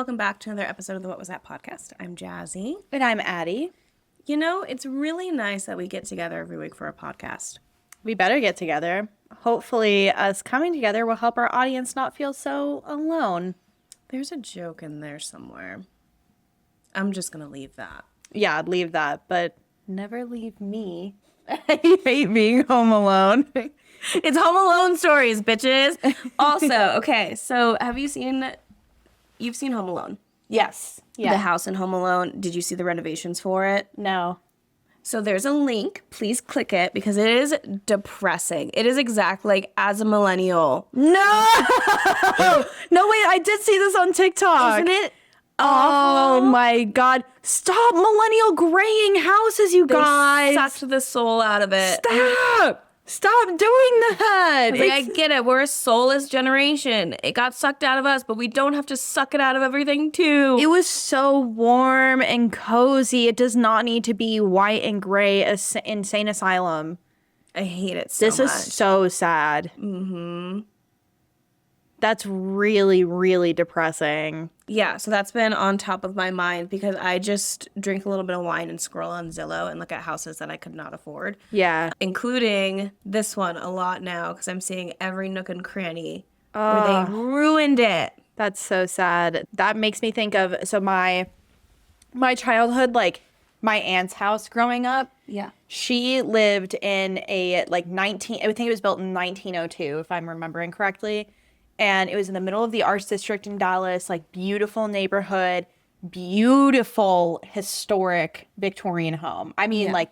welcome back to another episode of the What Was That podcast. I'm Jazzy. And I'm Addi. You know, it's really nice that we get together every week for a podcast. We better get together. Hopefully, us coming together will help our audience not feel so alone. There's a joke in there somewhere. I'm just going to leave that. Yeah, leave that, but never leave me. I hate being home alone. It's Home Alone stories, bitches. Also, okay, so you've seen Home Alone? Yes. Yeah. The house in Home Alone. Did you see the renovations for it? No. So there's a link. Please click it because it is depressing. It is exactly like as a millennial. No! No, wait, I did see this on TikTok. Isn't it? Oh my God. Stop millennial graying houses, you guys. Sucked the soul out of it. Stop doing that. I get it. We're a soulless generation. It got sucked out of us, but we don't have to suck it out of everything too. It was so warm and cozy. It does not need to be white and gray, insane asylum. I hate it so much. This is so sad. Mm-hmm. That's really, really depressing. Yeah, so that's been on top of my mind because I just drink a little bit of wine and scroll on Zillow and look at houses that I could not afford. Yeah. Including this one a lot now because I'm seeing every nook and cranny where they ruined it. That's so sad. That makes me think of, so my childhood, like my aunt's house growing up. Yeah. She lived in I think it was built in 1902, if I'm remembering correctly. And it was in the middle of the Arts District in Dallas, like beautiful neighborhood, beautiful historic Victorian home. I mean, like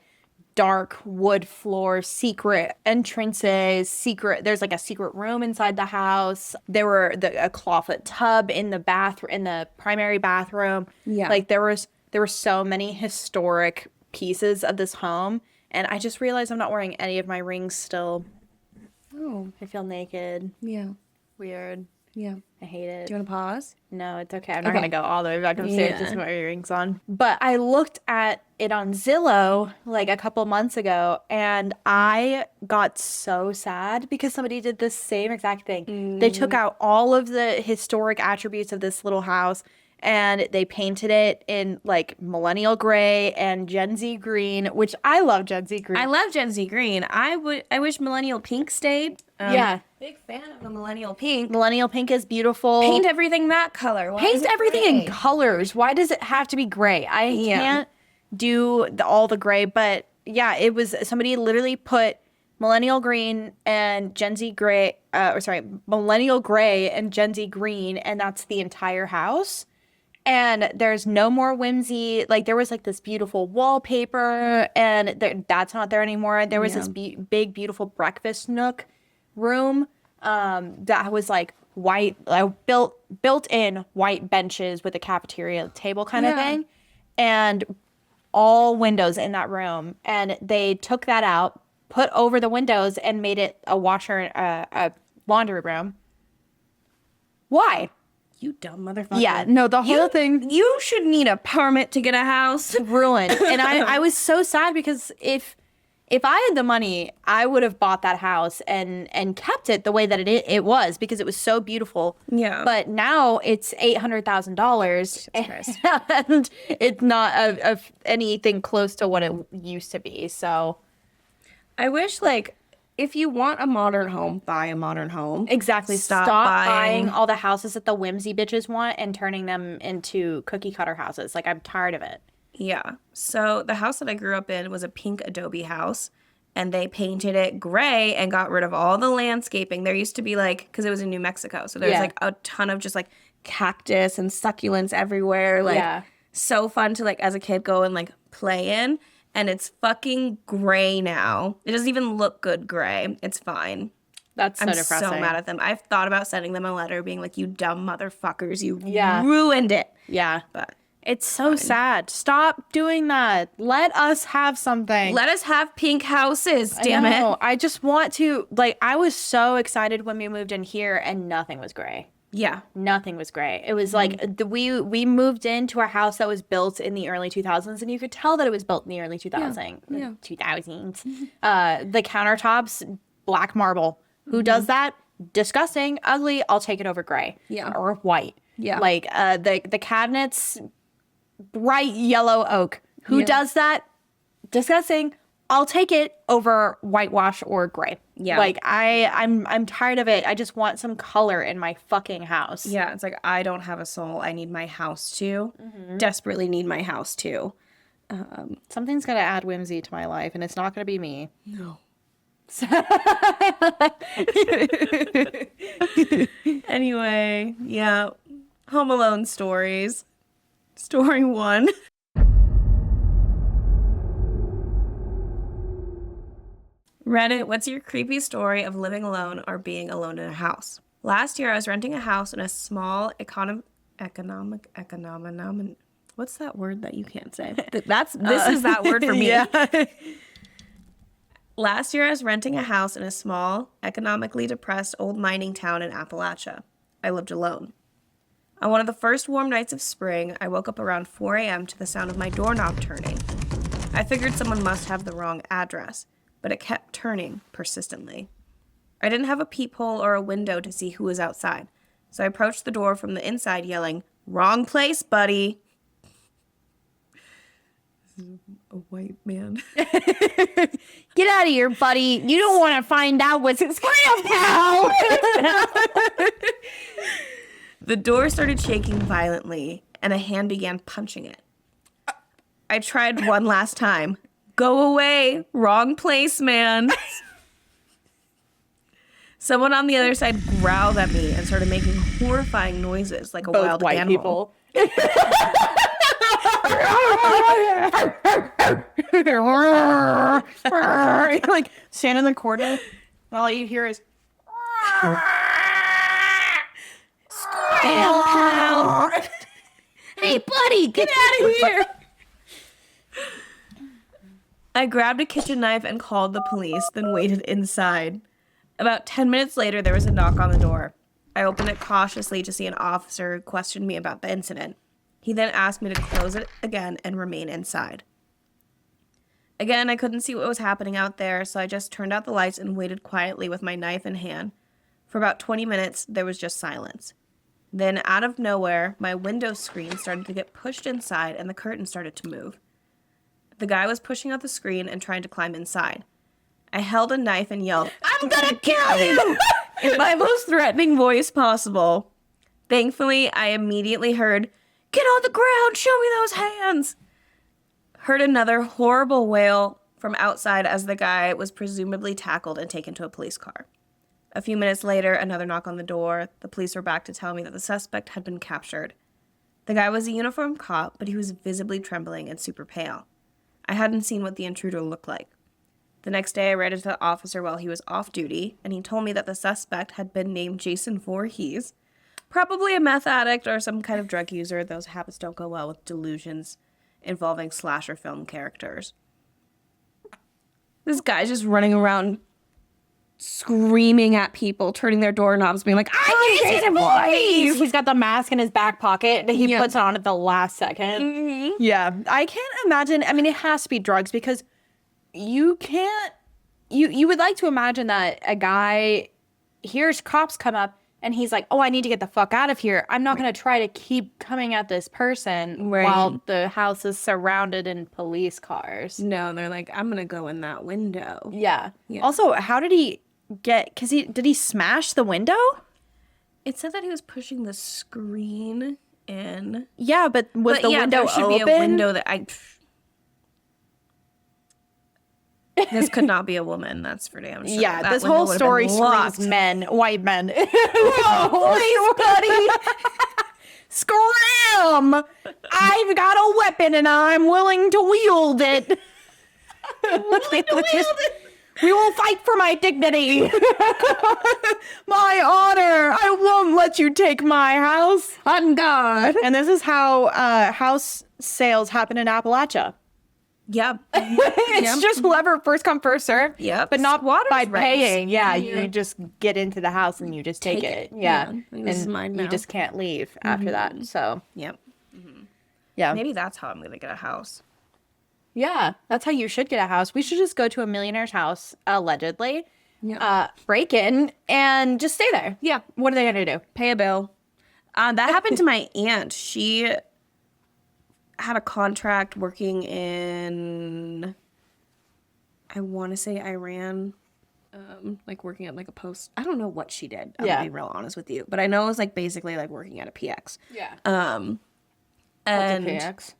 dark wood floors, secret entrances, there's like a secret room inside the house. There were a clawfoot tub in the primary bathroom. Yeah. Like there were so many historic pieces of this home. And I just realized I'm not wearing any of my rings still. Oh. I feel naked. Yeah. Weird. Yeah. I hate it. Do you want to pause? No, it's okay. I'm not going to go all the way back upstairs Yeah. just to put my earrings on. But I looked at it on Zillow like a couple months ago, and I got so sad because somebody did the same exact thing. They took out all of the historic attributes of this little house, and they painted it in like millennial gray and Gen Z green, which I love Gen Z green. I love Gen Z green. I wish millennial pink stayed. Yeah. Big fan of the millennial pink. Millennial pink is beautiful. Paint everything that color. Why is Paint it everything gray? in colors. Why does it have to be gray? I can't do all the gray, but yeah, it was somebody literally put millennial green and Gen Z gray, millennial gray and Gen Z green, and that's the entire house. And there's no more whimsy. Like there was like this beautiful wallpaper, and that's not there anymore. There was this big, beautiful breakfast nook room that was like white, built-in white benches with a cafeteria table kind of thing, and all windows in that room. And they took that out, put over the windows, and made it a washer, a laundry room. Why? You dumb motherfucker. Yeah, no, the whole thing. You should need a permit to get a house. Ruined. And I was so sad because if I had the money, I would have bought that house and kept it the way that it was because it was so beautiful. Yeah. But now it's $800,000 and it's not of anything close to what it used to be. So I wish, like, if you want a modern home, buy a modern home. exactly. Stop buying all the houses that the whimsy bitches want and turning them into cookie cutter houses. Like, I'm tired of it. Yeah. So the house that I grew up in was a pink adobe house, and they painted it gray and got rid of all the landscaping. There used to be like, because it was in New Mexico, so there was like a ton of just like cactus and succulents everywhere. Like so fun to like as a kid go and like play in. And it's fucking gray now. It doesn't even look good gray. It's fine. That's so depressing. I'm so mad at them. I've thought about sending them a letter being like, you dumb motherfuckers, you ruined it. Yeah. But it's so sad. Stop doing that. Let us have something. let us have pink houses, damn it. I just want to, like, I was so excited when we moved in here and nothing was gray. Yeah. Nothing was gray. It was like we moved into a house that was built in the early 2000s, and you could tell that it was built in the early 2000s. Yeah. 2000s. The countertops, black marble. Who does that? Disgusting, ugly. I'll take it over gray. Yeah. Or white. Yeah. Like the cabinets, bright yellow oak. Who does that? Disgusting. I'll take it over whitewash or gray. Yeah. Like I'm tired of it. I just want some color in my fucking house. Yeah, it's like I don't have a soul. I need my house to. Desperately need my house to. Something's gonna add whimsy to my life, and it's not gonna be me. No. Anyway, yeah. Home Alone stories. Story 1. Reddit, what's your creepy story of living alone or being alone in a house? Last year, I was renting a house in a small economic, what's that word that you can't say? This is that word for me. Yeah. Last year, I was renting a house in a small, economically depressed old mining town in Appalachia. I lived alone. On one of the first warm nights of spring, I woke up around 4 a.m. to the sound of my doorknob turning. I figured someone must have the wrong address, but it kept turning persistently. I didn't have a peephole or a window to see who was outside, so I approached the door from the inside yelling, "Wrong place, buddy!" This is a white man. Get out of here, buddy. You don't want to find out what's in now. The door started shaking violently, and a hand began punching it. I tried one last time. "Go away. Wrong place, man." Someone on the other side growled at me and started making horrifying noises like a Both wild white animal. people. Like stand in the corner, and all you hear is "Hey, buddy, get out of here." I grabbed a kitchen knife and called the police, then waited inside. About 10 minutes later, there was a knock on the door. I opened it cautiously to see an officer who questioned me about the incident. He then asked me to close it again and remain inside. Again, I couldn't see what was happening out there, so I just turned out the lights and waited quietly with my knife in hand. For about 20 minutes, there was just silence. Then, out of nowhere, my window screen started to get pushed inside and the curtain started to move. The guy was pushing out the screen and trying to climb inside. I held a knife and yelled, "I'm gonna kill you!" in my most threatening voice possible. Thankfully, I immediately heard, "Get on the ground, show me those hands!" Heard another horrible wail from outside as the guy was presumably tackled and taken to a police car. A few minutes later, another knock on the door. The police were back to tell me that the suspect had been captured. The guy was a uniformed cop, but he was visibly trembling and super pale. I hadn't seen what the intruder looked like. The next day, I read it to the officer while he was off duty, and he told me that the suspect had been named Jason Voorhees, probably a meth addict or some kind of drug user. Those habits don't go well with delusions involving slasher film characters. This guy's just running around screaming at people, turning their doorknobs, being like, "I need Jason Voorhees!" He's got the mask in his back pocket that he puts on at the last second. Mm-hmm. Yeah, I can't imagine. I mean, it has to be drugs because you can't. You would like to imagine that a guy hears cops come up and he's like, "Oh, I need to get the fuck out of here. I'm not going to try to keep coming at this person while the house is surrounded in police cars." No, they're like, "I'm going to go in that window." Yeah. Also, how did he get? Because did he smash the window? It said that he was pushing the screen in. Yeah, but was the window there should open? be a window that This could not be a woman, that's for damn sure. Yeah, That this window whole would have story been locked. screams men, white men. Oh, buddy. Scram! I've got a weapon and I'm willing to wield it. We will fight for my dignity. My honor. I won't let you take my house. On God. And this is how house sales happen in Appalachia. Yep. It's just whoever first come first serve. Yep. But not by Squatters' rights. paying. Yeah, you just get into the house and you just take it. Yeah. Like, this is mine now. You just can't leave after that. So Yep. yeah. Maybe that's how I'm going to get a house. Yeah. That's how you should get a house. We should just go to a millionaire's house, allegedly. Yeah. Break in and just stay there. Yeah. What are they gonna do? Pay a bill. That happened to my aunt. She had a contract working in, I want to say Iran, like working at like a post. I don't know what she did. I'm gonna be real honest with you, but I know it was like basically like working at a PX. Yeah. And What's a PX?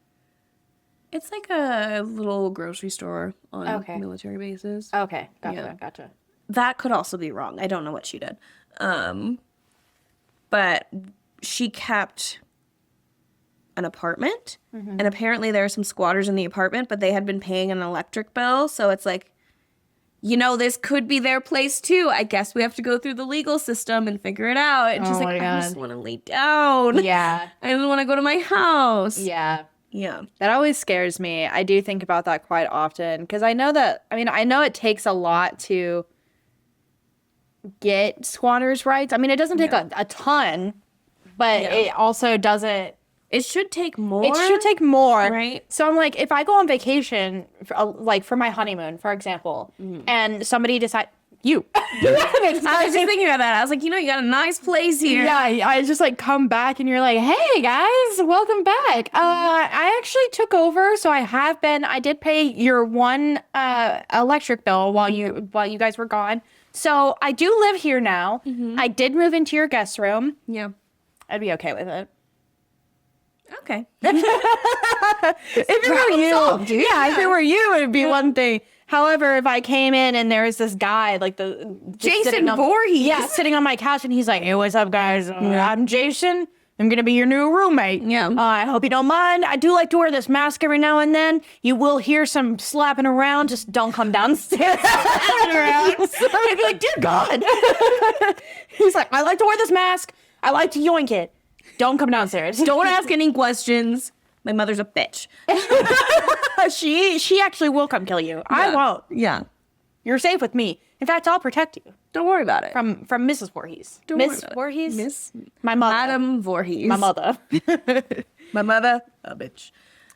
it's like a little grocery store on military bases. Okay, gotcha. That could also be wrong. I don't know what she did. But she kept an apartment, and apparently there were some squatters in the apartment, but they had been paying an electric bill, so it's like, this could be their place too. I guess we have to go through the legal system and figure it out. And she's like, I just want to lay down. Yeah. I just want to go to my house. Yeah. Yeah. That always scares me. I do think about that quite often because I know it takes a lot to get squatters' rights. I mean, it doesn't take a ton, but it also doesn't. It should take more. It should take more. Right. So I'm like, if I go on vacation, for my honeymoon, for example, and somebody decides, I was just thinking about that. I was like, you got a nice place here. Yeah, I just like come back and you're like, hey guys, welcome back. I actually took over, so I did pay your one electric bill while you guys were gone. So I do live here now. I did move into your guest room. Yeah. I'd be okay with it. Okay. If it were you, if it were you, it'd be one thing. However, if I came in and there was this guy, like Jason Voorhees, sitting on my couch, and he's like, "Hey, what's up, guys? I'm Jason. I'm gonna be your new roommate. I hope you don't mind. I do like to wear this mask every now and then. You will hear some slapping around. Just don't come downstairs." I'd be like, "Dear God." He's like, "I like to wear this mask. I like to yoink it. Don't come downstairs. Don't ask any questions. My mother's a bitch." She actually will come kill you. Yeah. I won't. Yeah. You're safe with me. In fact, I'll protect you. Don't worry about it. From Mrs. Voorhees. Miss Voorhees? Miss? My mother. Madam Voorhees. My mother. My mother, a bitch.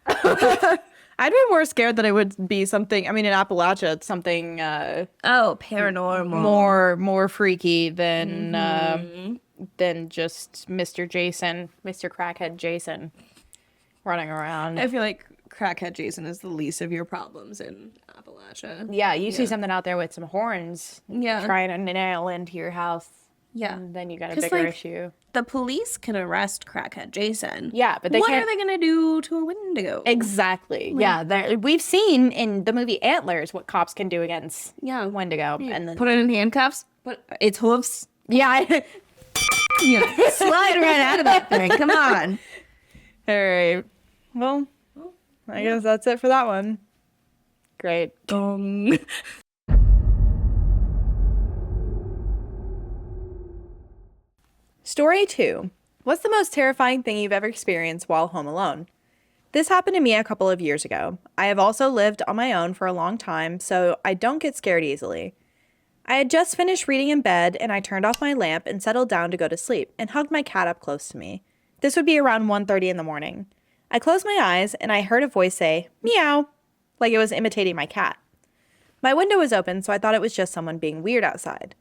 I'd be more scared that it would be something, in Appalachia, it's something... paranormal. More freaky than just Mr. Jason, Mr. Crackhead Jason running around. I feel like Crackhead Jason is the least of your problems in Appalachia. Yeah, you see something out there with some horns trying to nail into your house. Yeah. And then you got a bigger issue. The police can arrest Crackhead Jason. Yeah, but what are they going to do to a Wendigo? Exactly. Yeah, we've seen in the movie Antlers what cops can do against Wendigo. Yeah. And then put it in handcuffs, put its hoofs. Yeah. Slide right out of that thing. Come on. All right. Well, I guess that's it for that one. Great. Dong. Story 2. What's the most terrifying thing you've ever experienced while home alone? This happened to me a couple of years ago. I have also lived on my own for a long time, so I don't get scared easily. I had just finished reading in bed, and I turned off my lamp and settled down to go to sleep and hugged my cat up close to me. This would be around 1:30 in the morning. I closed my eyes, and I heard a voice say, "Meow," like it was imitating my cat. My window was open, so I thought it was just someone being weird outside.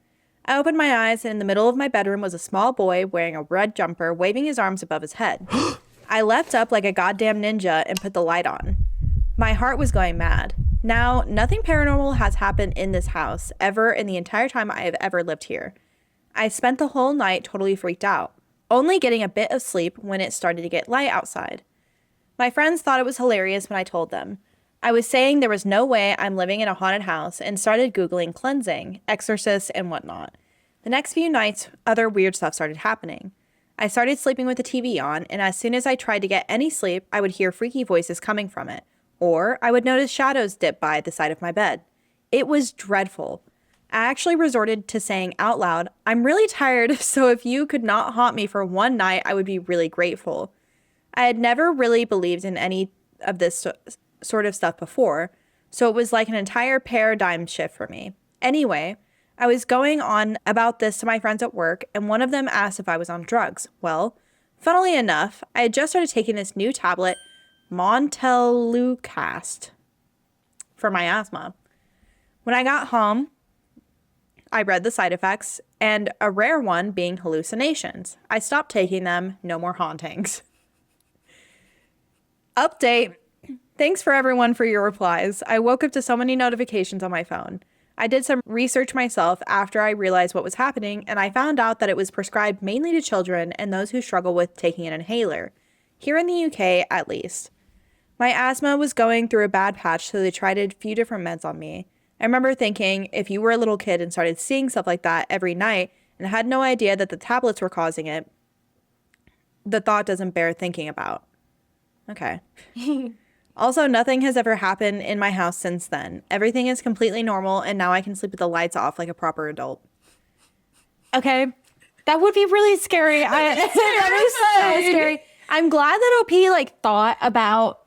I opened my eyes, and in the middle of my bedroom was a small boy wearing a red jumper, waving his arms above his head. I leapt up like a goddamn ninja and put the light on. My heart was going mad. Now, nothing paranormal has happened in this house ever in the entire time I have ever lived here. I spent the whole night totally freaked out, only getting a bit of sleep when it started to get light outside. My friends thought it was hilarious when I told them. I was saying there was no way I'm living in a haunted house and started Googling cleansing, exorcists, and whatnot. The next few nights, other weird stuff started happening. I started sleeping with the TV on, and as soon as I tried to get any sleep, I would hear freaky voices coming from it. Or I would notice shadows dip by the side of my bed. It was dreadful. I actually resorted to saying out loud, "I'm really tired, so if you could not haunt me for one night, I would be really grateful." I had never really believed in any of this sort of stuff before, so it was like an entire paradigm shift for me. Anyway, I was going on about this to my friends at work, and one of them asked if I was on drugs. Well, funnily enough, I had just started taking this new tablet, Montelukast, for my asthma. When I got home, I read the side effects, and a rare one being hallucinations. I stopped taking them. No more hauntings. Update. Thanks for everyone for your replies. I woke up to so many notifications on my phone. I did some research myself after I realized what was happening, and I found out that it was prescribed mainly to children and those who struggle with taking an inhaler. Here in the UK, at least. My asthma was going through a bad patch, so they tried a few different meds on me. I remember thinking, if you were a little kid and started seeing stuff like that every night and had no idea that the tablets were causing it, the thought doesn't bear thinking about. Okay. Also, nothing has ever happened in my house since then. Everything is completely normal, and now I can sleep with the lights off like a proper adult. Okay. That would be really scary. That is so scary. I'm glad that OP like thought about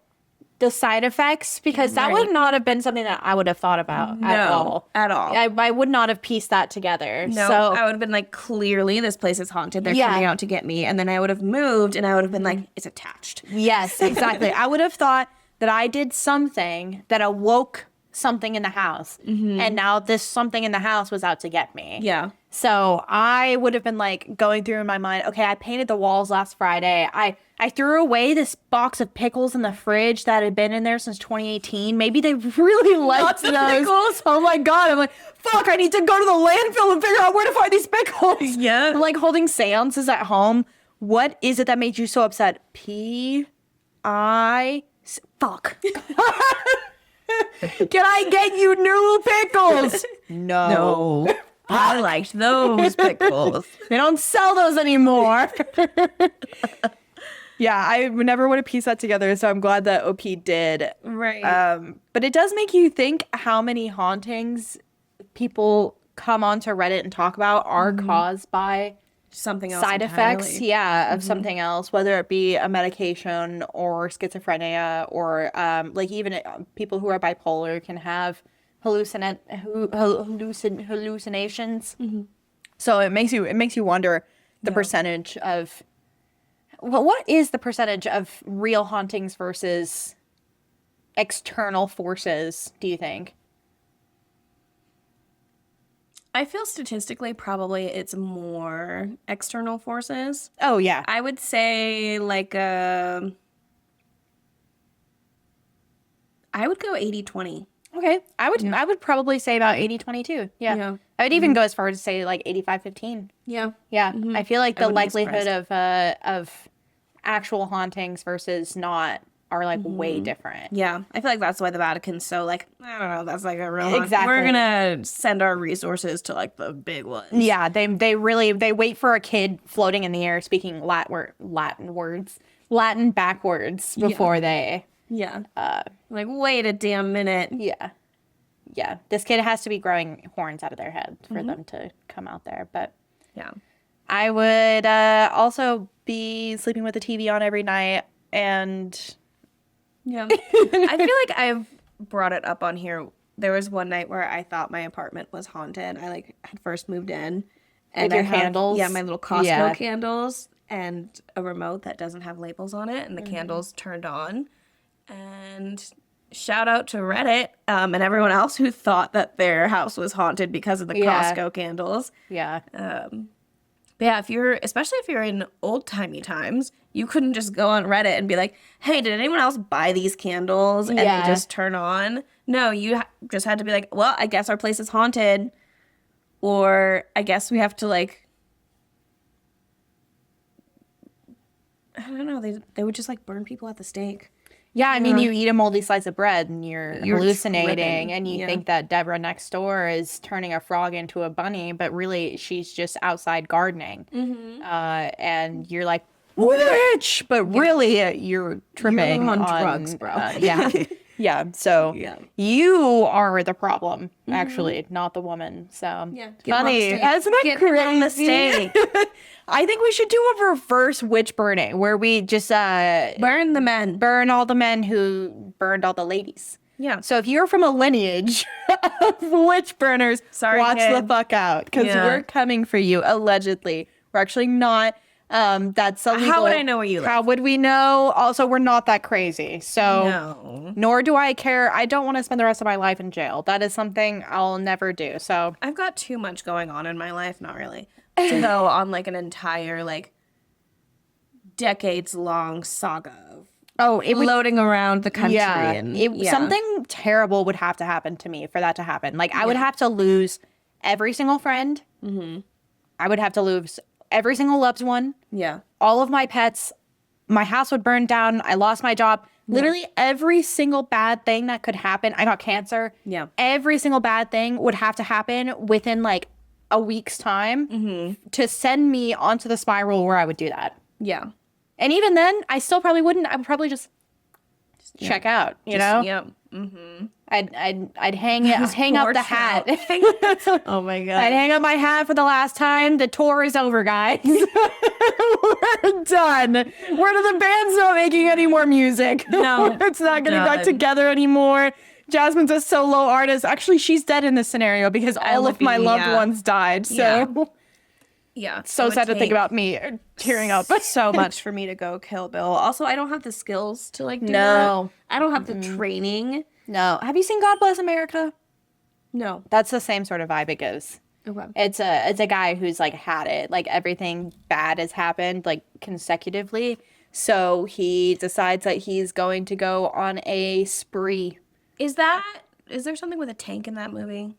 the side effects, because that would not have been something that I would have thought about at all. I would not have pieced that together. No, so, I would have been like, clearly this place is haunted. They're coming out to get me. And then I would have moved and I would have been like, it's attached. Yes, exactly. I would have thought that I did something that awoke something in the house. And now this something in the house was out to get me. Yeah. So I would have been like going through in my mind, okay, I painted the walls last Friday. I threw away this box of pickles in the fridge that had been in there since 2018. Maybe they really liked those. Pickles. Oh my God. I'm like, fuck, I need to go to the landfill and figure out where to find these pickles. Yeah. I'm like holding seances at home. What is it that made you so upset? Fuck. Can I get you new pickles? No. I liked those pickles. They don't sell those anymore. Yeah, I never would have pieced that together, so I'm glad that OP did. Right. But it does make you think how many hauntings people come onto Reddit and talk about are caused by Something else side effects, of something else, whether it be a medication or schizophrenia or like even people who are bipolar can have hallucinations. So it makes you wonder the percentage of what is the percentage of real hauntings versus external forces, do you think? I feel statistically probably it's more external forces. Oh yeah. I would say like I would go 80-20. Okay. I would probably say about 80-20 too. Yeah. I would even go as far as to say like 85-15. Yeah. Yeah. I feel like the wouldn't be likelihood of actual hauntings versus not are like way different. Yeah. I feel like that's why the Vatican's so like, I don't know, that's like a real Exactly. We're gonna send our resources to like the big ones. Yeah, they wait for a kid floating in the air speaking Latin backwards before they like, wait a damn minute. Yeah. This kid has to be growing horns out of their head for them to come out there. But Yeah. I would also be sleeping with the TV on every night. And Yeah. I feel like I've brought it up on here. There was one night where I thought my apartment was haunted. I like had first moved in. And your candles? Yeah, my little Costco candles and a remote that doesn't have labels on it, and the candles turned on. And shout out to Reddit and everyone else who thought that their house was haunted because of the Costco candles. yeah. But yeah, especially if you're in old-timey times, you couldn't just go on Reddit and be like, hey, did anyone else buy these candles? And they just turn on. No, you just had to be like, well, I guess our place is haunted. Or I guess we have to like, I don't know, they would just like burn people at the stake. Yeah, I mean, you eat a moldy slice of bread and you're hallucinating tripping. and you think that Deborah next door is turning a frog into a bunny, but really she's just outside gardening. And you're like, witch! But really you're tripping You're on drugs, bro. Yeah. So you are the problem, actually, not the woman. So funny. That's not crazy. I think we should do a reverse witch burning where we just Burn the men. burn all the men who burned all the ladies. Yeah. So if you're from a lineage of witch burners, Sorry, watch kid. the fuck out because we're coming for you, allegedly. We're actually not. That's illegal. How would I know where you live? How would we know? Also, we're not that crazy. So, No. nor do I care. I don't want to spend the rest of my life in jail. That is something I'll never do. So, I've got too much going on in my life, not really, to go on like an entire like decades-long saga of floating around the country. yeah, And something terrible would have to happen to me for that to happen. Like, I would have to lose every single friend. Mm-hmm. I would have to lose every single loved one. Yeah. All of my pets. My house would burn down. I lost my job. Literally every single bad thing that could happen. I got cancer. Yeah. Every single bad thing would have to happen within like a week's time to send me onto the spiral where I would do that. Yeah. And even then, I still probably wouldn't. I would probably just check out, you know? Yeah. Mm-hmm. I'd hang up the hat. Oh my God. I'd hang up my hat for the last time. The tour is over, guys. We're done. Where are the bands not making any more music? No. It's not getting back together anymore. Jasmine's a solo artist. Actually, she's dead in this scenario because all of my loved ones died. So yeah. So sad to think about me tearing up. So much for me to go kill Bill. Also, I don't have the skills to like do No. that. I don't have the training. No. Have you seen God Bless America? No. That's the same sort of vibe it goes. Okay. It's a guy who's like had it. Like everything bad has happened like consecutively. So he decides that he's going to go on a spree. Is there something with a tank in that movie?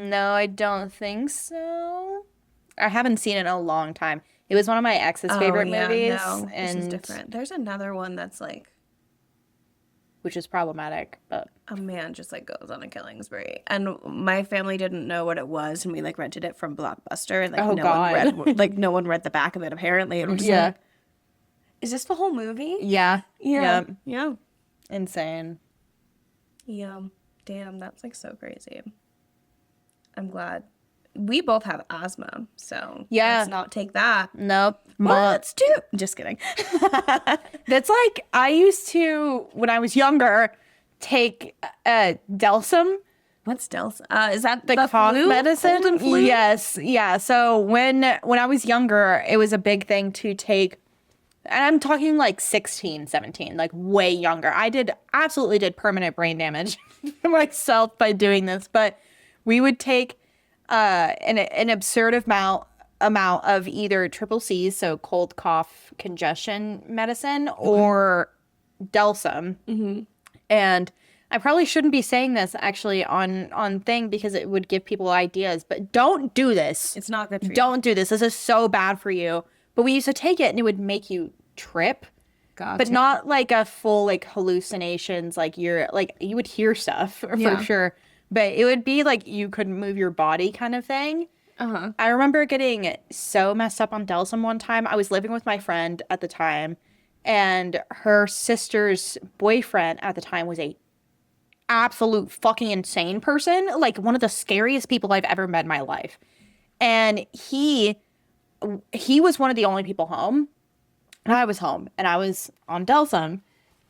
No, I don't think so. I haven't seen it in a long time. It was one of my ex's favorite movies. No, and this is different. There's another one that's like, which is problematic, but a man just like goes on a killing spree, and my family didn't know what it was, and we like rented it from Blockbuster, and like no one read the back of it apparently, and we're just like, is this the whole movie? Yeah. Yeah. Insane. Yeah. Damn, that's like so crazy. I'm glad. We both have asthma, so let's not take that. Nope. Well, let's do. Just kidding. That's like, I used to, when I was younger, take Delsum. What's Delsum? Is that the cough medicine? Cold and flu? Yes. Yeah. So when I was younger, it was a big thing to take, and I'm talking like 16, 17, like way younger. I absolutely did permanent brain damage to myself by doing this, but we would take an absurd amount of either triple C's, so cold, cough, congestion medicine, or Delsum. Mm-hmm. And I probably shouldn't be saying this actually on thing because it would give people ideas, but don't do this. It's not good for you. Don't do this. This is so bad for you. But we used to take it and it would make you trip. But not like a full like hallucinations, like you would hear stuff for sure. But it would be like you couldn't move your body kind of thing. Uh-huh. I remember getting so messed up on Delsum one time. I was living with my friend at the time, and her sister's boyfriend at the time was a absolute fucking insane person. Like one of the scariest people I've ever met in my life. And he was one of the only people home. And I was home, and I was on Delsum,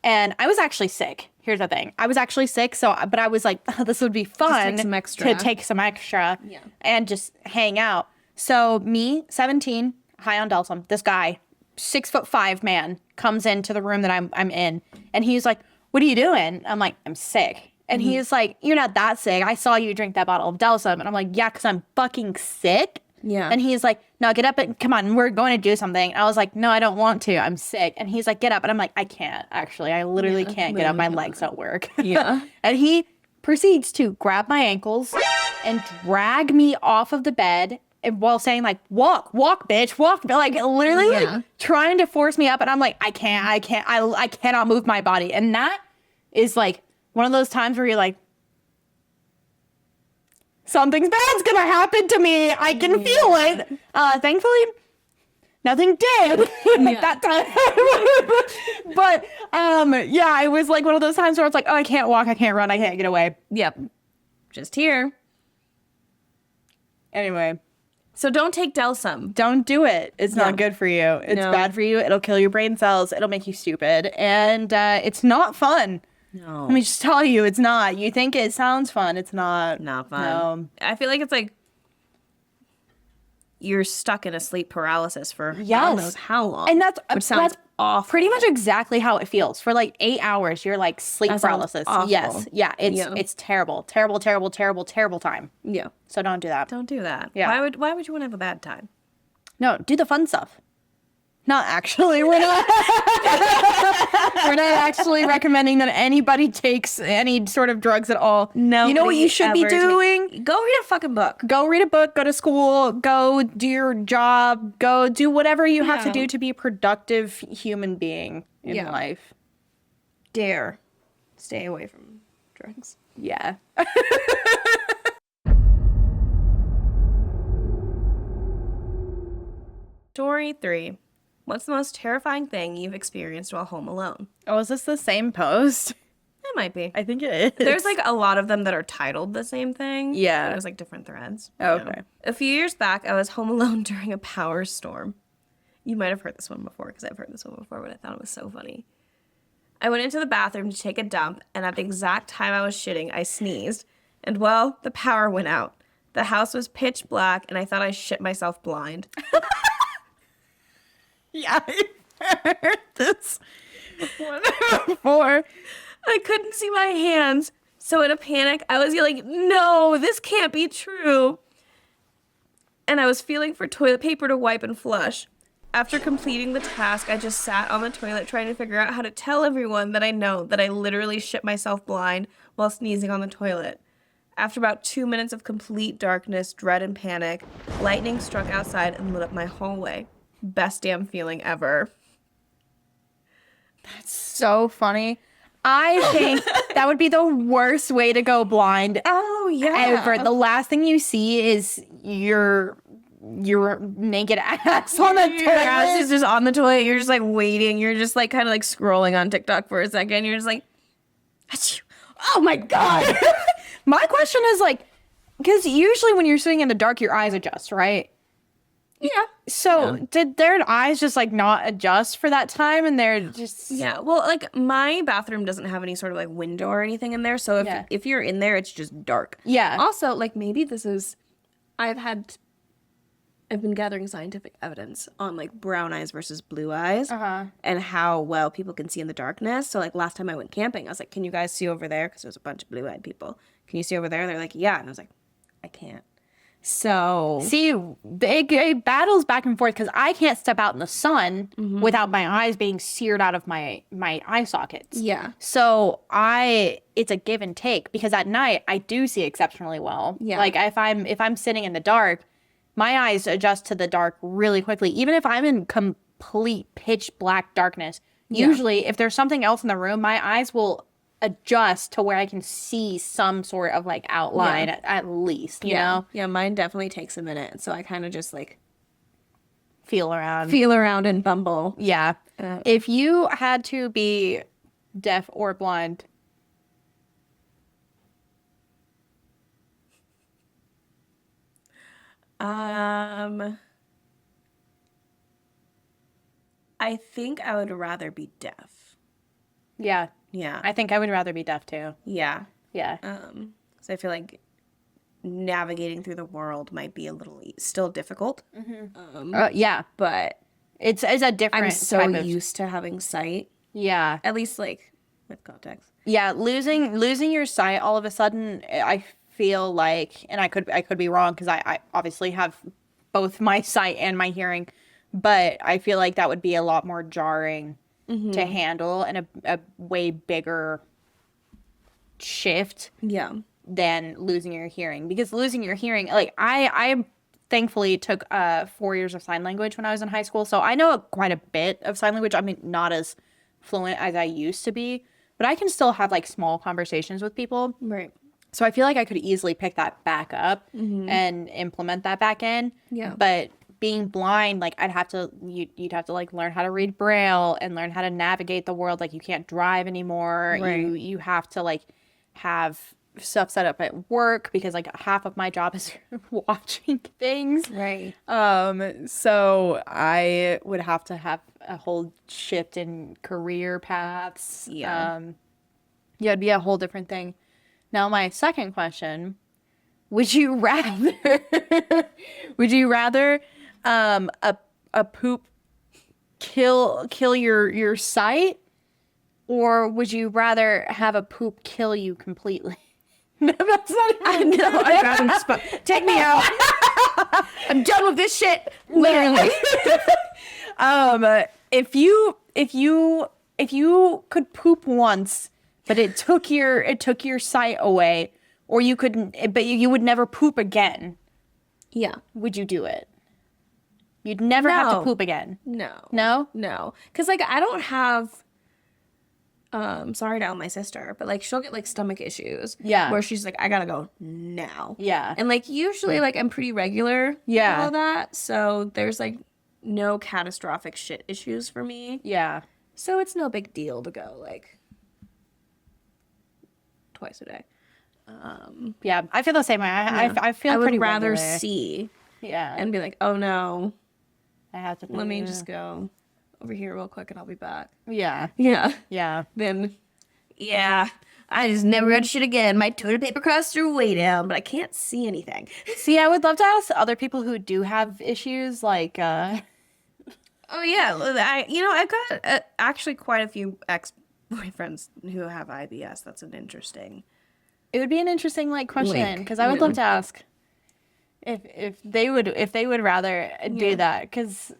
and I was actually sick. Here's the thing. I was actually sick, but I was like, oh, this would be fun to take some extra and just hang out. So me, 17, high on Delsum, this guy, 6'5" man, comes into the room that I'm in, and he's like, what are you doing? I'm like, I'm sick. And he's like, you're not that sick. I saw you drink that bottle of Delsum. And I'm like, yeah, because I'm fucking sick. Yeah. And he's like, no, get up and come on, we're going to do something. And I was like, no, I don't want to. I'm sick. And he's like, get up. And I'm like, I can't, actually. I literally can't get up. My legs don't work. Yeah. And he proceeds to grab my ankles and drag me off of the bed while saying like, walk, bitch, walk. Like literally like, trying to force me up. And I'm like, I cannot move my body. And that is like one of those times where you're like, something's bad's gonna happen to me. I can feel it. Thankfully, nothing did that time. But yeah, it was like one of those times where it's like, oh, I can't walk, I can't run, I can't get away. Yep. Just here. Anyway. So don't take Delsum. Don't do it. It's not good for you. It's bad for you. It'll kill your brain cells. It'll make you stupid. And it's not fun. No. Let me just tell you, it's not. You think it sounds fun. It's not. Not fun. No. I feel like it's like you're stuck in a sleep paralysis for God Yes. knows how long. And which sounds awful. pretty much exactly how it feels. For like 8 hours, you're like sleep That sounds paralysis. awful. Yes. Yeah. It's terrible. Terrible, terrible, terrible, terrible time. Yeah. So don't do that. Don't do that. Yeah. Why would you want to have a bad time? No, do the fun stuff. Not actually. We're not actually recommending that anybody takes any sort of drugs at all. No. You know what you should be doing? Go read a fucking book. Go read a book, go to school, go do your job, go do whatever you have to do to be a productive human being in life. Dare stay away from drugs. Yeah. Story 3. What's the most terrifying thing you've experienced while home alone? Oh, is this the same post? It might be. I think it is. There's like a lot of them that are titled the same thing. Yeah. But it was like different threads. Oh, okay. A few years back, I was home alone during a power storm. You might have heard this one before because I've heard this one before, but I thought it was so funny. I went into the bathroom to take a dump, and at the exact time I was shitting, I sneezed. And well, the power went out. The house was pitch black, and I thought I shit myself blind. Yeah, I heard this one before. I couldn't see my hands, so in a panic, I was yelling, "No, this can't be true!" And I was feeling for toilet paper to wipe and flush. After completing the task, I just sat on the toilet trying to figure out how to tell everyone that I know that I literally shit myself blind while sneezing on the toilet. After about 2 minutes of complete darkness, dread, and panic, lightning struck outside and lit up my hallway. Best damn feeling ever. That's so funny. I think that would be the worst way to go blind ever. The last thing you see is your naked ass on the toilet. Your ass is just on the toilet. You're just like waiting. You're just like kind of like scrolling on TikTok for a second. You're just like, achoo. Oh my God. My question is like, because usually when you're sitting in the dark, your eyes adjust, right? Yeah. So did their eyes just like not adjust for that time, and they're just Well, like my bathroom doesn't have any sort of like window or anything in there, so if you're in there, it's just dark. Yeah. Also, like maybe this is, I've been gathering scientific evidence on like brown eyes versus blue eyes and how well people can see in the darkness. So like last time I went camping, I was like, "Can you guys see over there?" Because there's a bunch of blue-eyed people. "Can you see over there?" They're like, "Yeah," and I was like, "I can't." So see, it battles back and forth because I can't step out in the sun without my eyes being seared out of my eye sockets. Yeah. So it's a give and take because at night I do see exceptionally well. Yeah. Like if I'm sitting in the dark, my eyes adjust to the dark really quickly. Even if I'm in complete pitch black darkness, usually if there's something else in the room, my eyes will adjust to where I can see some sort of like outline at least, you know? Yeah, mine definitely takes a minute. So I kind of just like Feel around and bumble. Yeah. If you had to be deaf or blind, I think I would rather be deaf. yeah, Yeah. I think I would rather be deaf too. Yeah. Yeah. So I feel like navigating through the world might be a little still difficult. Yeah, But it's a different I'm so type of, used to having sight, yeah. at least like with context. Yeah, losing your sight all of a sudden, I feel like, and I could be wrong because I obviously have both my sight and my hearing, but I feel like that would be a lot more jarring to handle and a way bigger shift Yeah. than losing your hearing. Because losing your hearing, like I thankfully took 4 years of sign language when I was in high school, so I know quite a bit of sign language. I mean, not as fluent as I used to be, but I can still have like small conversations with people. Right. So I feel like I could easily pick that back up and implement that back in. Yeah. But being blind, like you'd have to like learn how to read Braille and learn how to navigate the world. Like you can't drive anymore. Right. You have to like have stuff set up at work because like half of my job is watching things. Right. So I would have to have a whole shift in career paths. Yeah. Yeah, it'd be a whole different thing. Now, my second question Would you rather a poop kill your sight, or would you rather have a poop kill you completely? No, that's not even I know. I'd rather just take me out. I'm done with this shit. Literally. If you could poop once, but it took your sight away, or but you would never poop again. Yeah. Would you do it? You'd never have to poop again. No. No? No. Because, like, I don't have, sorry to out my sister, but, like, she'll get, like, stomach issues. Yeah. Where she's like, I gotta go now. Yeah. And, like, usually, like, I'm pretty regular. Yeah. With all that. So there's, like, no catastrophic shit issues for me. Yeah. So it's no big deal to go, like, twice a day. Yeah, I feel the same way. I feel pretty I would rather regular. see Yeah. and be like, oh no, I have to. let me just go over here real quick and I'll be back. Yeah. Yeah. Yeah. Then, yeah, I just never read shit again. My toilet paper costs are way down, but I can't see anything. See, I would love to ask other people who do have issues, like, Oh yeah, I've got actually quite a few ex-boyfriends who have IBS. That's an interesting. it would be an interesting like question, Link. because I would love to ask if they would rather do that, because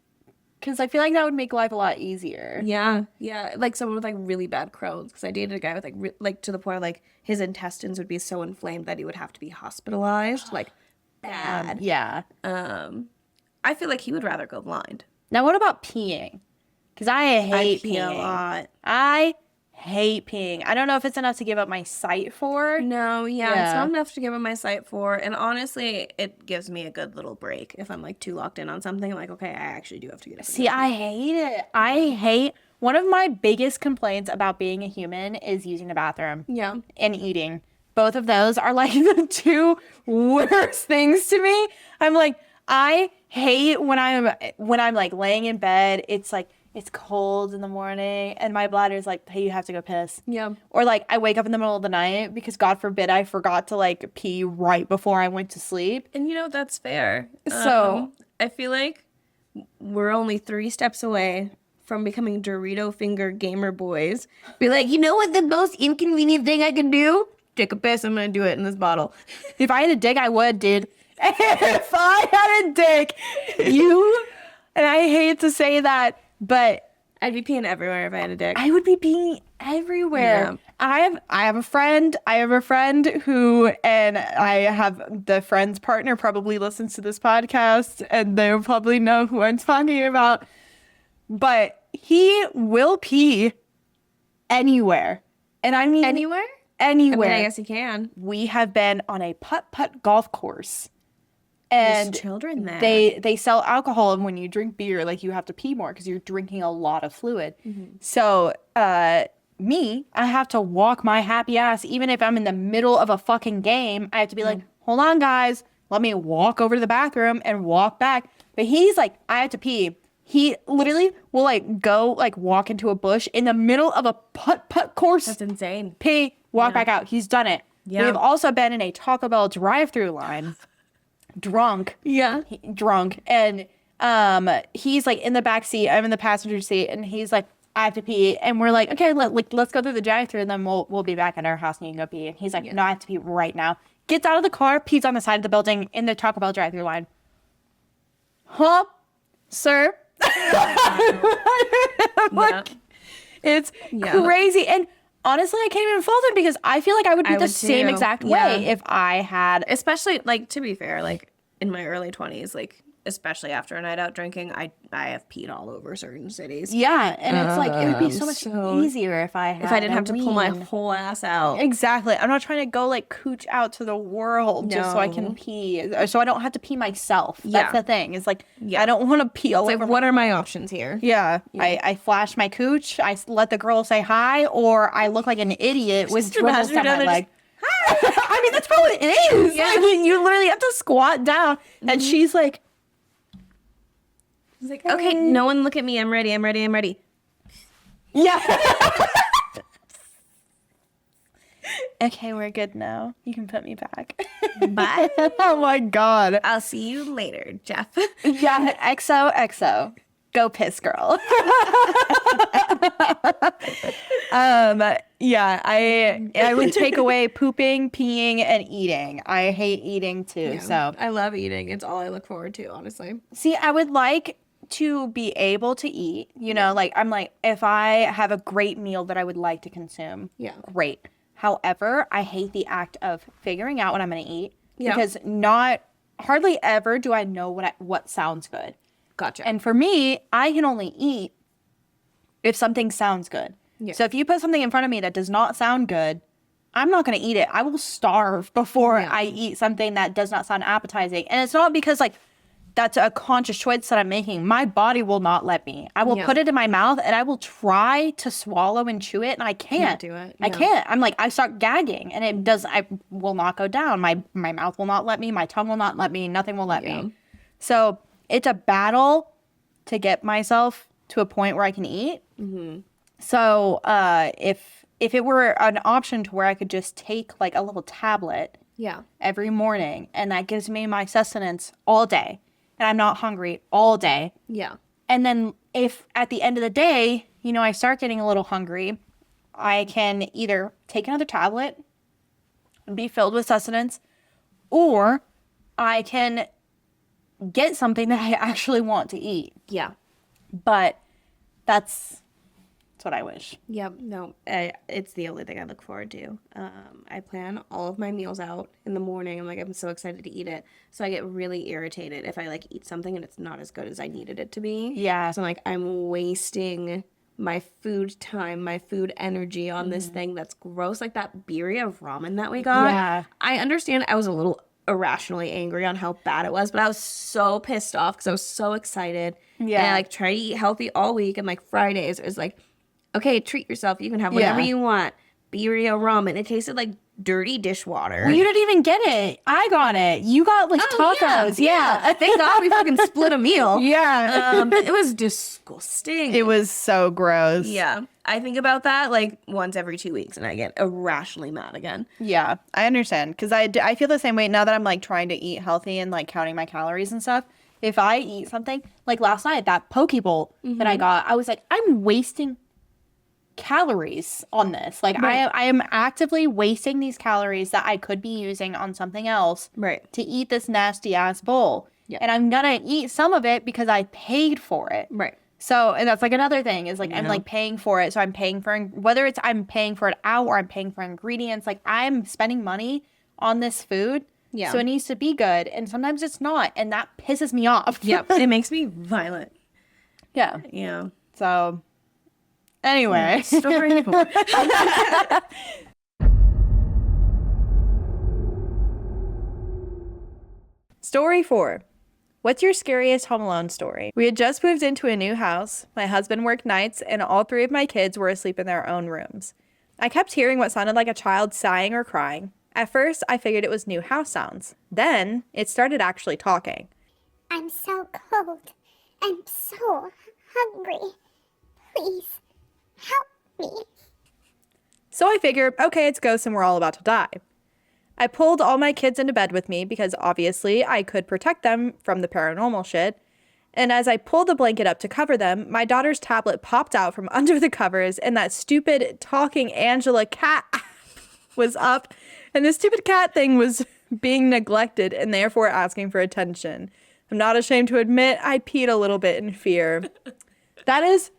I feel like that would make life a lot easier. Yeah, yeah, like someone with like really bad Crohn's. Because I dated a guy with like to the point like his intestines would be so inflamed that he would have to be hospitalized, like bad. Yeah. I feel like he would rather go blind. Now, what about peeing? Because I hate pee peeing a lot. I hate peeing. I don't know if it's enough to give up my sight for. No, it's Yeah. not enough to give him my sight for. And honestly, it gives me a good little break if I'm like too locked in on something. I'm like, okay, I actually do have to get up. See, I hate it. I hate one of my biggest complaints about being a human is using the bathroom. Yeah. And eating. Both of those are like the two worst things to me. I'm like, I hate when I'm like laying in bed. It's like it's cold in the morning and my bladder's like, hey, you have to go piss. Yeah. Or like I wake up in the middle of the night because God forbid I forgot to like pee right before I went to sleep. And that's fair. So I feel like we're only 3 steps away from becoming Dorito finger gamer boys. Be like, you know what the most inconvenient thing I can do? Take a piss. I'm gonna do it in this bottle. if I had a dick, I would, dude. If I had a dick, and I hate to say that, but I'd be peeing everywhere if I had a dick. I would be peeing everywhere. Yeah. I have a friend who, and I have the friend's partner probably listens to this podcast and they'll probably know who I'm talking about, but he will pee anywhere. And I mean Anywhere? Anywhere. I mean, I guess he can. We have been on a putt-putt golf course. And There's children there. They sell alcohol, and when you drink beer, like you have to pee more because you're drinking a lot of fluid. Mm-hmm. So, I have to walk my happy ass, even if I'm in the middle of a fucking game. I have to be like, hold on, guys, let me walk over to the bathroom and walk back. But he's like, I have to pee. He literally will like go like walk into a bush in the middle of a putt-putt course. That's insane. Pee, walk back out. He's done it. Yeah. We've also been in a Taco Bell drive-through line. Drunk. Yeah. Drunk. And he's like in the back seat. I'm in the passenger seat. And he's like, I have to pee. And we're like, okay, let's go through the drive-thru and then we'll be back at our house and you can go pee. And he's like, no, I have to pee right now. Gets out of the car, pees on the side of the building in the Taco Bell drive-thru line. Huh? Sir? Like, it's crazy. And honestly, I can't even fault him because I feel like I would be the same exact way if I had. Especially, like, to be fair, like, in my early 20s, like, especially after a night out drinking, I have peed all over certain cities. Yeah, and it's like, it would be so much easier if I didn't have to pull my whole ass out. Exactly. I'm not trying to go, like, cooch out to the world just so I can pee. So I don't have to pee myself. That's the thing. It's like, I don't want to pee all over. Like, what are my options here? Yeah. I flash my cooch, I let the girl say hi, or I look like an idiot with dribbles down my leg. I mean, that's probably what it is. Yeah. I mean, you literally have to squat down, and she's like, he's like, okay, no one look at me. I'm ready. Yeah. Okay, we're good now. You can put me back. Bye. Oh my God. I'll see you later, Jeff. Yeah, XOXO. Go piss, girl. Yeah, I would take away pooping, peeing, and eating. I hate eating too. Yeah, So I love eating. It's all I look forward to, honestly. see, I would like to be able to eat, you know, like I'm like, if I have a great meal that I would like to consume, Yeah. great. However, I hate the act of figuring out what I'm going to eat Yeah. because hardly ever do I know what sounds good. Gotcha. And for me, I can only eat if something sounds good. Yeah. So if you put something in front of me that does not sound good, I'm not going to eat it. I will starve before I eat something that does not sound appetizing. And it's not because like that's a conscious choice that I'm making. My body will not let me. I will put it in my mouth and I will try to swallow and chew it and I can't do it. I can't. I'm like, I start gagging and I will not go down. My mouth will not let me. My tongue will not let me. Nothing will let me. So it's a battle to get myself to a point where I can eat. Mm-hmm. So if it were an option to where I could just take like a little tablet every morning and that gives me my sustenance all day and I'm not hungry all day. Yeah. And then if at the end of the day, you know, I start getting a little hungry, I can either take another tablet and be filled with sustenance, or I can get something that I actually want to eat. Yeah. But that's what I wish. Yep. No, it's the only thing I look forward to. I plan all of my meals out in the morning. I'm so excited to eat it. So I get really irritated if I like eat something and it's not as good as I needed it to be. Yeah. So I'm wasting my food time, my food energy on this thing that's gross, like that birria ramen that we got. Yeah. I understand I was a little irrationally angry on how bad it was, but I was so pissed off because I was so excited. Yeah. And I try to eat healthy all week, and Fridays it was okay, treat yourself. You can have whatever you want. Birria ramen. It tasted like dirty dishwater. Well, you didn't even get it. I got it. You got tacos. Yeah. Thank God we fucking split a meal. Yeah. It was disgusting. It was so gross. Yeah. I think about that once every 2 weeks and I get irrationally mad again. Yeah, I understand. Because I feel the same way now that I'm trying to eat healthy and counting my calories and stuff. If I eat something, last night, that poke bowl that I got, I was like, I'm wasting calories on this. I am actively wasting these calories that I could be using on something else to eat this nasty ass bowl. Yeah. And I'm gonna eat some of it because I paid for it. Right. So, and that's another thing is I'm paying for it. So I'm paying for, whether it's I'm paying for it out or I'm paying for ingredients, I'm spending money on this food. Yeah. So it needs to be good. And sometimes it's not. And that pisses me off. Yep. It makes me violent. Yeah. Yeah. So anyway. Story 4. Story 4. What's your scariest Home Alone story? We had just moved into a new house. My husband worked nights, and all 3 of my kids were asleep in their own rooms. I kept hearing what sounded like a child sighing or crying. At first, I figured it was new house sounds. Then, it started actually talking. I'm so cold. I'm so hungry. Please, help me. So I figured, okay, it's ghosts and we're all about to die. I pulled all my kids into bed with me because obviously I could protect them from the paranormal shit. And as I pulled the blanket up to cover them, my daughter's tablet popped out from under the covers and that stupid talking Angela cat was up. And this stupid cat thing was being neglected and therefore asking for attention. I'm not ashamed to admit I peed a little bit in fear. That is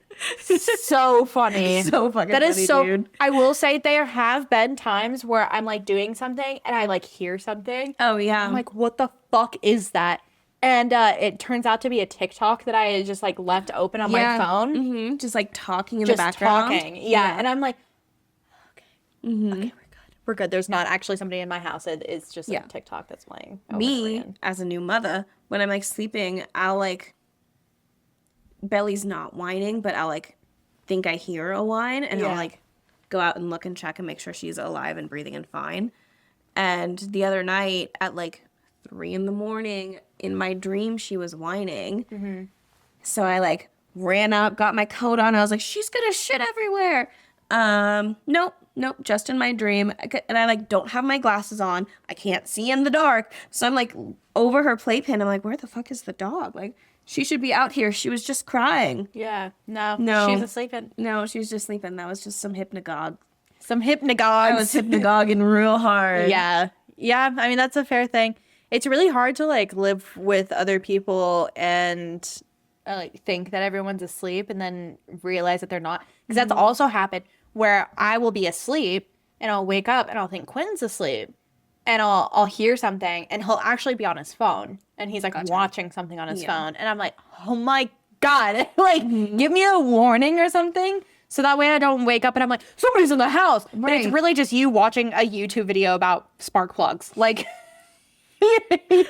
so funny. So fucking that funny, is so dude. I will say there have been times where I'm doing something and I hear something. Oh yeah. I'm what the fuck is that? And it turns out to be a TikTok that I just left open on my phone. Mm-hmm. Just talking in the background. Talking. Yeah. And I'm okay. Mm-hmm. Okay, we're good. There's not actually somebody in my house. It's just a TikTok that's playing. Me, as a new mother, when I'm sleeping, I'll Belly's not whining, but I'll think I hear a whine and I'll go out and look and check and make sure she's alive and breathing and fine. And the other night at 3 a.m. in my dream she was whining. Mm-hmm. So I ran up, got my coat on. I was she's gonna shit everywhere. Nope. nope, just in my dream. And I like don't have my glasses on. I can't see in the dark. So I'm like over her playpen. I'm like, where the fuck is the dog? Like, she should be out here. She was just crying. Yeah. No. No. She was sleeping. No, she was just sleeping. That was just some hypnagogue. Some hypnagogues. I was hypnagoguing real hard. Yeah. Yeah. I mean, that's a fair thing. It's really hard to like live with other people and like think that everyone's asleep and then realize that they're not. Because that's also happened where I will be asleep and I'll wake up and I'll think Quinn's asleep and I'll hear something and he'll actually be on his phone and he's like watching something on his phone and I'm like, oh my God, like give me a warning or something. So that way I don't wake up and I'm like, somebody's in the house. Right. But it's really just you watching a YouTube video about spark plugs. Like,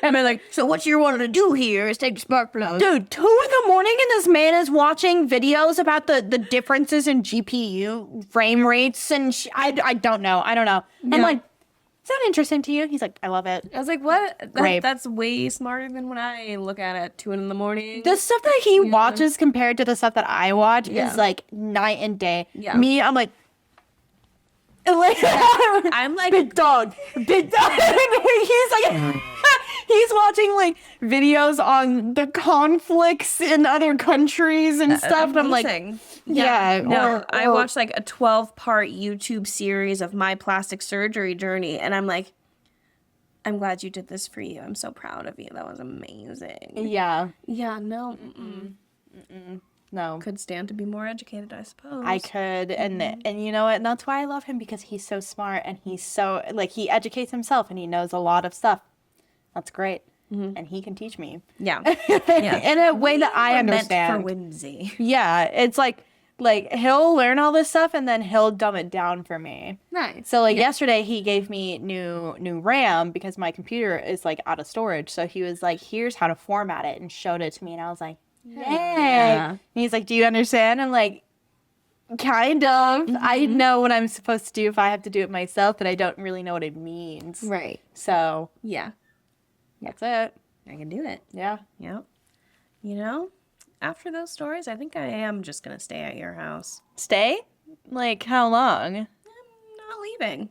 and they're like, so what you're wanting to do here is take the spark plugs. Dude, 2 a.m. and this man is watching videos about the differences in GPU frame rates and I don't know. Yeah. I'm like, is that interesting to you? He's like, I love it. I was like, what? Great. That's way smarter than when I look at it at 2 a.m. The stuff that he watches compared to the stuff that I watch is like night and day. Yeah. Me, I'm like, I'm like big dog. He's like, he's watching like videos on the conflicts in other countries and stuff. And I'm like, yeah. No, I watched like a 12-part YouTube series of my plastic surgery journey, and I'm like, I'm glad you did this for you. I'm so proud of you. That was amazing. Yeah. Yeah. No. No. Could stand to be more educated, I suppose. I could, and you know what? And that's why I love him, because he's so smart and he's so like he educates himself and he knows a lot of stuff. That's great, and he can teach me. Yeah, in a way that I understand. Meant for whimsy. Yeah, it's like he'll learn all this stuff and then he'll dumb it down for me. Nice. So like yesterday he gave me new RAM because my computer is like out of storage. So he was like, "Here's how to format it," and showed it to me, and I was like, "Yay!" And he's like, "Do you understand?" I'm like, kind of. I know what I'm supposed to do if I have to do it myself, but I don't really know what it means. Right. So yeah, that's it. I can do it. Yeah. Yep. You know, after those stories, I think I am just gonna stay at your house. Stay? Like how long? I'm not leaving.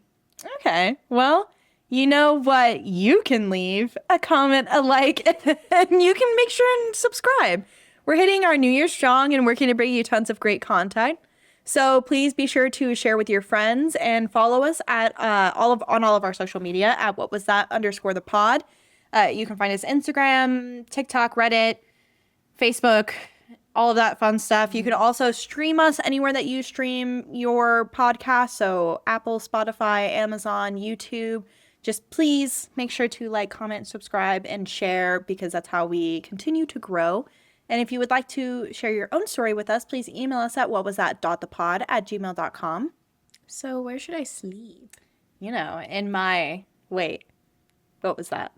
Okay. Well, you know what? You can leave a comment, a like, and you can make sure and subscribe. We're hitting our New Year strong and working to bring you tons of great content. So please be sure to share with your friends and follow us at all of our social media at @whatwasthat_the_pod. You can find us Instagram, TikTok, Reddit, Facebook, all of that fun stuff. You can also stream us anywhere that you stream your podcast. So Apple, Spotify, Amazon, YouTube. Just please make sure to like, comment, subscribe, and share, because that's how we continue to grow. And if you would like to share your own story with us, please email us at whatwasthat.thepod@gmail.com. So where should I sleep? You know, in my... Wait. What was that?